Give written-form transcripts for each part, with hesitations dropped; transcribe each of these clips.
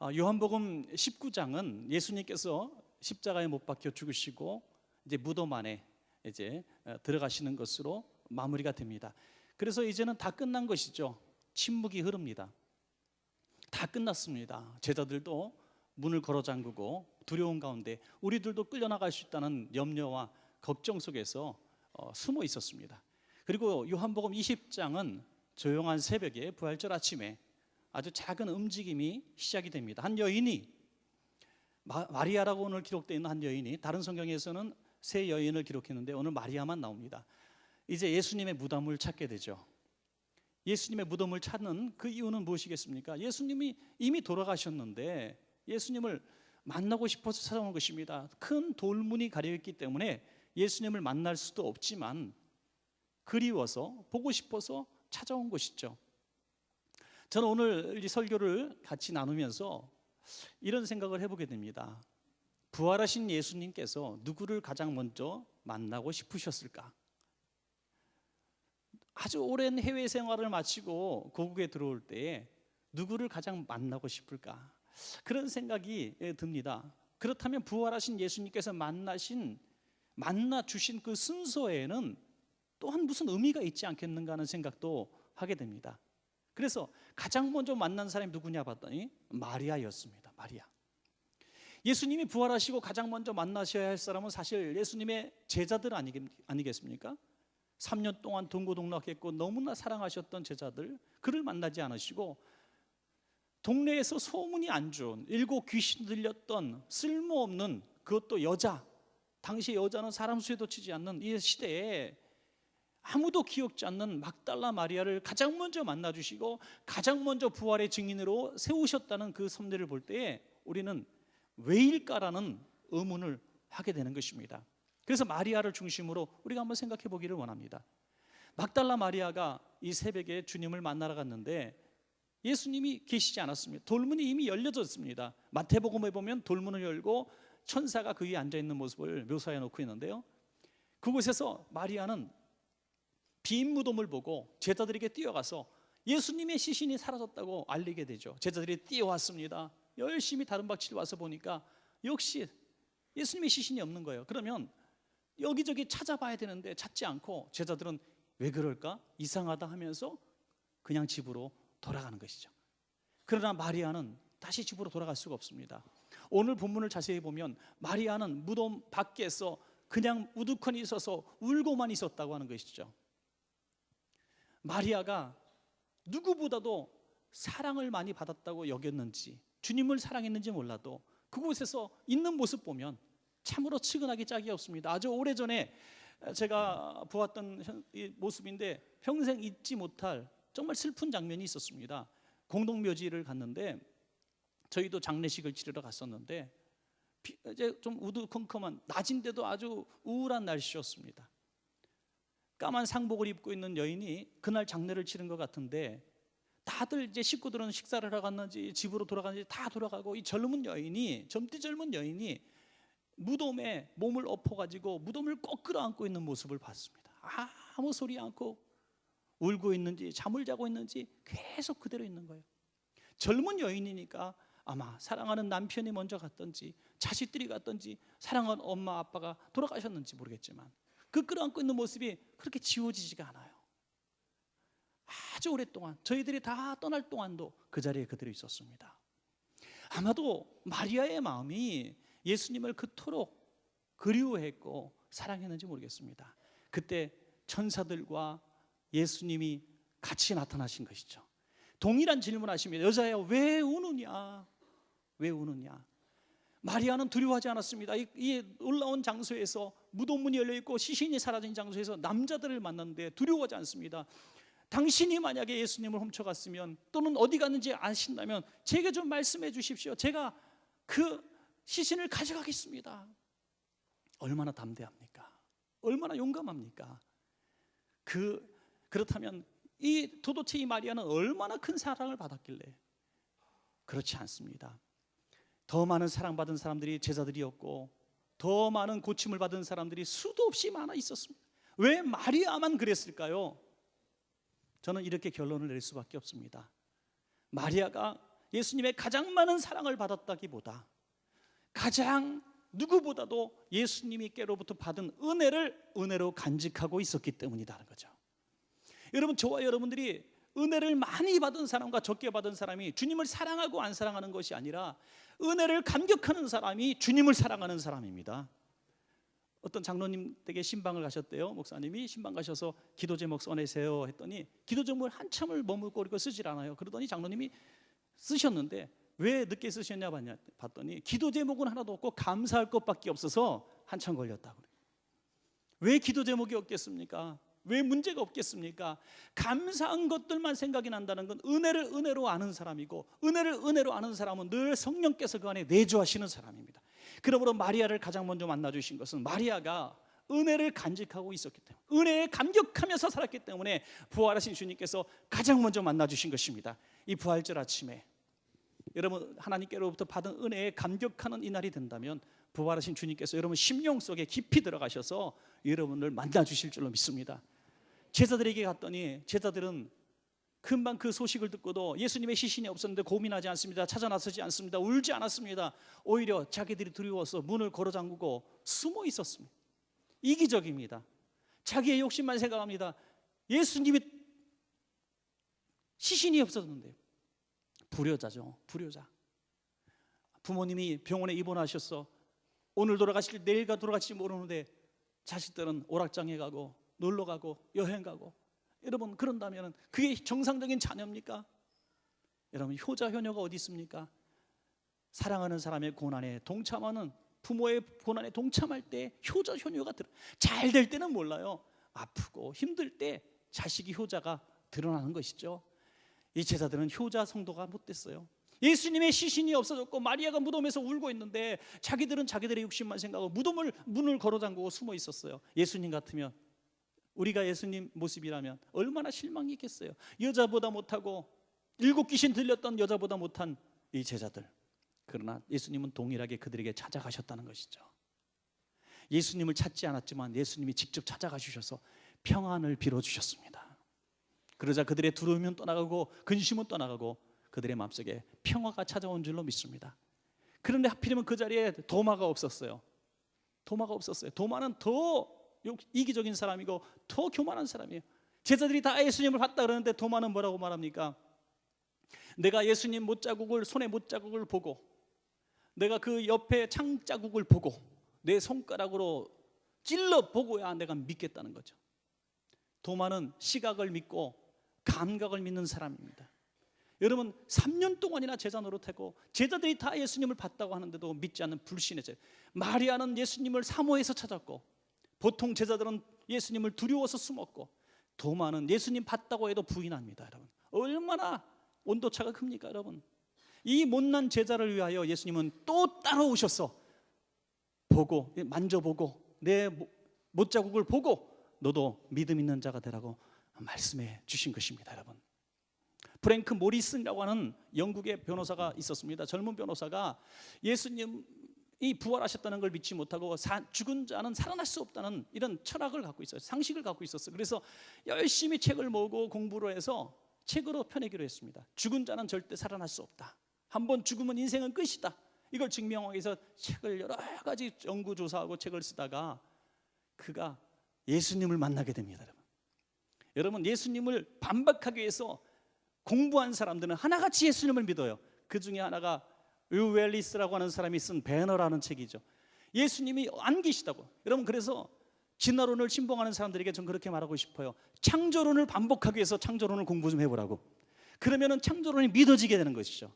요한복음 19장은 예수님께서 십자가에 못 박혀 죽으시고 이제 무덤 안에 이제 들어가시는 것으로 마무리가 됩니다. 그래서 이제는 다 끝난 것이죠. 침묵이 흐릅니다. 다 끝났습니다. 제자들도 문을 걸어 잠그고 두려운 가운데 우리들도 끌려나갈 수 있다는 염려와 걱정 속에서 숨어 있었습니다. 그리고 요한복음 20장은 조용한 새벽에 부활절 아침에 아주 작은 움직임이 시작이 됩니다. 한 여인이, 마리아라고 오늘 기록되어 있는 한 여인이, 다른 성경에서는 세 여인을 기록했는데 오늘 마리아만 나옵니다. 이제 예수님의 무덤을 찾게 되죠. 예수님의 무덤을 찾는 그 이유는 무엇이겠습니까? 예수님이 이미 돌아가셨는데 예수님을 만나고 싶어서 찾아온 것입니다. 큰 돌문이 가려있기 때문에 예수님을 만날 수도 없지만 그리워서 보고 싶어서 찾아온 것이죠. 저는 오늘 이 설교를 같이 나누면서 이런 생각을 해보게 됩니다. 부활하신 예수님께서 누구를 가장 먼저 만나고 싶으셨을까? 아주 오랜 해외 생활을 마치고 고국에 들어올 때에 누구를 가장 만나고 싶을까? 그런 생각이 듭니다. 그렇다면 부활하신 예수님께서 만나 주신 그 순서에는 또한 무슨 의미가 있지 않겠는가 하는 생각도 하게 됩니다. 그래서 가장 먼저 만난 사람이 누구냐 봤더니 마리아였습니다. 마리아. 예수님이 부활하시고 가장 먼저 만나셔야 할 사람은 사실 예수님의 제자들 아니겠습니까? 3년 동안 동고동락했고 너무나 사랑하셨던 제자들, 그를 만나지 않으시고 동네에서 소문이 안 좋은, 7 귀신 들렸던 쓸모없는, 그것도 여자, 당시 여자는 사람 수에도 치지 않는 이 시대에 아무도 기억지 않는 막달라 마리아를 가장 먼저 만나주시고 가장 먼저 부활의 증인으로 세우셨다는 그 섭리를 볼 때에 우리는 왜일까라는 의문을 하게 되는 것입니다. 그래서 마리아를 중심으로 우리가 한번 생각해 보기를 원합니다. 막달라 마리아가 이 새벽에 주님을 만나러 갔는데 예수님이 계시지 않았습니다. 돌문이 이미 열려졌습니다. 마태복음에 보면 돌문을 열고 천사가 그 위에 앉아있는 모습을 묘사해 놓고 있는데요, 그곳에서 마리아는 빈 무덤을 보고 제자들에게 뛰어가서 예수님의 시신이 사라졌다고 알리게 되죠. 제자들이 뛰어왔습니다. 열심히 다른 박치를 와서 보니까 역시 예수님의 시신이 없는 거예요. 그러면 여기저기 찾아봐야 되는데 찾지 않고 제자들은 왜 그럴까? 이상하다 하면서 그냥 집으로 돌아가는 것이죠. 그러나 마리아는 다시 집으로 돌아갈 수가 없습니다. 오늘 본문을 자세히 보면 마리아는 무덤 밖에서 그냥 우두커니 있어서 울고만 있었다고 하는 것이죠. 마리아가 누구보다도 사랑을 많이 받았다고 여겼는지, 주님을 사랑했는지 몰라도 그곳에서 있는 모습 보면 참으로 측은하기 짝이 없습니다. 아주 오래전에 제가 보았던 모습인데 평생 잊지 못할 정말 슬픈 장면이 있었습니다. 공동묘지를 갔는데 저희도 장례식을 치르러 갔었는데 이제 좀 우두컴컴한, 낮인데도 아주 우울한 날씨였습니다. 까만 상복을 입고 있는 여인이 그날 장례를 치른 것 같은데 다들 이제 식구들은 식사를 하러 갔는지 집으로 돌아가는지 다 돌아가고 이 젊디 젊은 여인이 무덤에 몸을 엎어가지고 무덤을 꼭 끌어안고 있는 모습을 봤습니다. 아무 소리 않고 울고 있는지 잠을 자고 있는지 계속 그대로 있는 거예요. 젊은 여인이니까 아마 사랑하는 남편이 먼저 갔던지 자식들이 갔던지 사랑하는 엄마 아빠가 돌아가셨는지 모르겠지만 그 끌어안고 있는 모습이 그렇게 지워지지가 않아요. 아주 오랫동안, 저희들이 다 떠날 동안도 그 자리에 그대로 있었습니다. 아마도 마리아의 마음이 예수님을 그토록 그리워했고 사랑했는지 모르겠습니다. 그때 천사들과 예수님이 같이 나타나신 것이죠. 동일한 질문하십니다. 여자야, 왜 우느냐? 왜 우느냐? 마리아는 두려워하지 않았습니다. 이 올라온 장소에서 무덤문이 열려있고 시신이 사라진 장소에서 남자들을 만났는데 두려워하지 않습니다. 당신이 만약에 예수님을 훔쳐갔으면 또는 어디 갔는지 아신다면 제게 좀 말씀해 주십시오. 제가 그 시신을 가져가겠습니다. 얼마나 담대합니까? 얼마나 용감합니까? 그렇다면 도대체 이 마리아는 얼마나 큰 사랑을 받았길래? 그렇지 않습니다. 더 많은 사랑받은 사람들이 제자들이었고 더 많은 고침을 받은 사람들이 수도 없이 많아 있었습니다. 왜 마리아만 그랬을까요? 저는 이렇게 결론을 낼 수밖에 없습니다. 마리아가 예수님의 가장 많은 사랑을 받았다기보다 가장 누구보다도 예수님께로부터 받은 은혜를 은혜로 간직하고 있었기 때문이라는 거죠. 여러분, 저와 여러분들이 은혜를 많이 받은 사람과 적게 받은 사람이 주님을 사랑하고 안 사랑하는 것이 아니라 은혜를 감격하는 사람이 주님을 사랑하는 사람입니다. 어떤 장로님 댁에 신방을 가셨대요. 목사님이 신방 가셔서 기도 제목 써내세요 했더니 기도 제목을 한참을 머물고 쓰질 않아요. 그러더니 장로님이 쓰셨는데 왜 늦게 쓰셨냐 봤더니 기도 제목은 하나도 없고 감사할 것밖에 없어서 한참 걸렸다고. 왜 기도 제목이 없겠습니까? 왜 문제가 없겠습니까? 감사한 것들만 생각이 난다는 건 은혜를 은혜로 아는 사람이고, 은혜를 은혜로 아는 사람은 늘 성령께서 그 안에 내주하시는 사람입니다. 그러므로 마리아를 가장 먼저 만나주신 것은 마리아가 은혜를 간직하고 있었기 때문에, 은혜에 감격하면서 살았기 때문에 부활하신 주님께서 가장 먼저 만나주신 것입니다. 이 부활절 아침에 여러분 하나님께로부터 받은 은혜에 감격하는 이 날이 된다면 부활하신 주님께서 여러분 심령 속에 깊이 들어가셔서 여러분을 만나주실 줄로 믿습니다. 제자들에게 갔더니 제자들은 금방 그 소식을 듣고도 예수님의 시신이 없었는데 고민하지 않습니다. 찾아 나서지 않습니다. 울지 않았습니다. 오히려 자기들이 두려워서 문을 걸어 잠그고 숨어 있었습니다. 이기적입니다. 자기의 욕심만 생각합니다. 예수님이 시신이 없었는데, 불효자죠. 불효자. 부모님이 병원에 입원하셔서 오늘 돌아가실지 내일 돌아가실지 모르는데 자식들은 오락장에 가고 놀러 가고 여행 가고, 여러분 그런다면 그게 정상적인 자녀입니까? 여러분 효자 효녀가 어디 있습니까? 사랑하는 사람의 고난에 동참하는, 부모의 고난에 동참할 때 효자 효녀가 잘 될 때는 몰라요. 아프고 힘들 때 자식이 효자가 드러나는 것이죠. 이 제자들은 효자 성도가 못 됐어요. 예수님의 시신이 없어졌고 마리아가 무덤에서 울고 있는데 자기들은 자기들의 욕심만 생각하고 문을 걸어 잠그고 숨어 있었어요. 예수님 같으면, 우리가 예수님 모습이라면 얼마나 실망이 있겠어요. 여자보다 못하고 7 귀신 들렸던 여자보다 못한 이 제자들. 그러나 예수님은 동일하게 그들에게 찾아가셨다는 것이죠. 예수님을 찾지 않았지만 예수님이 직접 찾아가 주셔서 평안을 빌어주셨습니다. 그러자 그들의 두려움은 떠나가고 근심은 떠나가고 그들의 마음속에 평화가 찾아온 줄로 믿습니다. 그런데 하필이면 그 자리에 도마가 없었어요. 도마가 없었어요. 도마는 더 이기적인 사람이고 더 교만한 사람이에요. 제자들이 다 예수님을 봤다 그러는데 도마는 뭐라고 말합니까? 내가 예수님 못자국을, 손에 못자국을 보고, 내가 그 옆에 창자국을 보고 내 손가락으로 찔러 보고야 내가 믿겠다는 거죠. 도마는 시각을 믿고 감각을 믿는 사람입니다. 여러분 3년 동안이나 제자 노릇하고 제자들이 다 예수님을 봤다고 하는데도 믿지 않는 불신의 제자. 마리아는 예수님을 사모해서 찾았고, 보통 제자들은 예수님을 두려워서 숨었고, 도마는 예수님 봤다고 해도 부인합니다. 여러분 얼마나 온도차가 큽니까? 여러분 이 못난 제자를 위하여 예수님은 또 따라오셔서 보고 만져보고 내 못자국을 보고 너도 믿음 있는 자가 되라고 말씀해 주신 것입니다. 여러분 프랭크 모리슨이라고 하는 영국의 변호사가 있었습니다. 젊은 변호사가 예수님이 부활하셨다는 걸 믿지 못하고 죽은 자는 살아날 수 없다는 이런 철학을 갖고 있어요. 상식을 갖고 있었어요. 그래서 열심히 책을 모으고 공부를 해서 책으로 펴내기로 했습니다. 죽은 자는 절대 살아날 수 없다. 한번 죽으면 인생은 끝이다. 이걸 증명하기 위해서 책을 여러 가지 연구조사하고 책을 쓰다가 그가 예수님을 만나게 됩니다. 여러분 예수님을 반박하기 위해서 공부한 사람들은 하나같이 예수님을 믿어요. 그 중에 하나가 웰리스라고 하는 사람이 쓴 배너라는 책이죠. 예수님이 안 계시다고. 여러분 그래서 진화론을 신봉하는 사람들에게 전 그렇게 말하고 싶어요. 창조론을 반복하기 위해서 창조론을 공부 좀 해보라고. 그러면은 창조론이 믿어지게 되는 것이죠.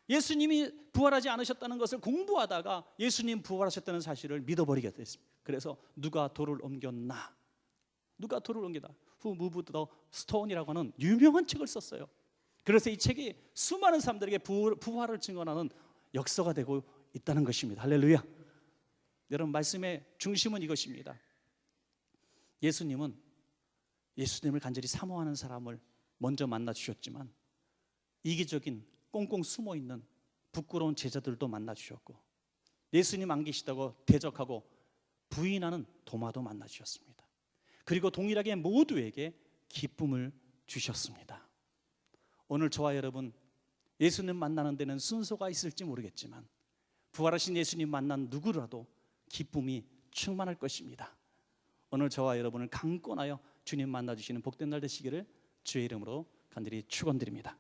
예수님이 부활하지 않으셨다는 것을 공부하다가 예수님 부활하셨다는 사실을 믿어버리게 됐습니다. 그래서 누가 돌을 옮겼나, 누가 돌을 옮기다, Who Moved the Stone이라고 하는 유명한 책을 썼어요. 그래서 이 책이 수많은 사람들에게 부활을 증언하는 역사가 되고 있다는 것입니다. 할렐루야. 여러분 말씀의 중심은 이것입니다. 예수님은 예수님을 간절히 사모하는 사람을 먼저 만나 주셨지만 이기적인 꽁꽁 숨어있는 부끄러운 제자들도 만나 주셨고, 예수님 안 계시다고 대적하고 부인하는 도마도 만나 주셨습니다. 그리고 동일하게 모두에게 기쁨을 주셨습니다. 오늘 저와 여러분 예수님 만나는 데는 순서가 있을지 모르겠지만 부활하신 예수님 만난 누구라도 기쁨이 충만할 것입니다. 오늘 저와 여러분을 강권하여 주님 만나주시는 복된 날 되시기를 주의 이름으로 간절히 축원드립니다.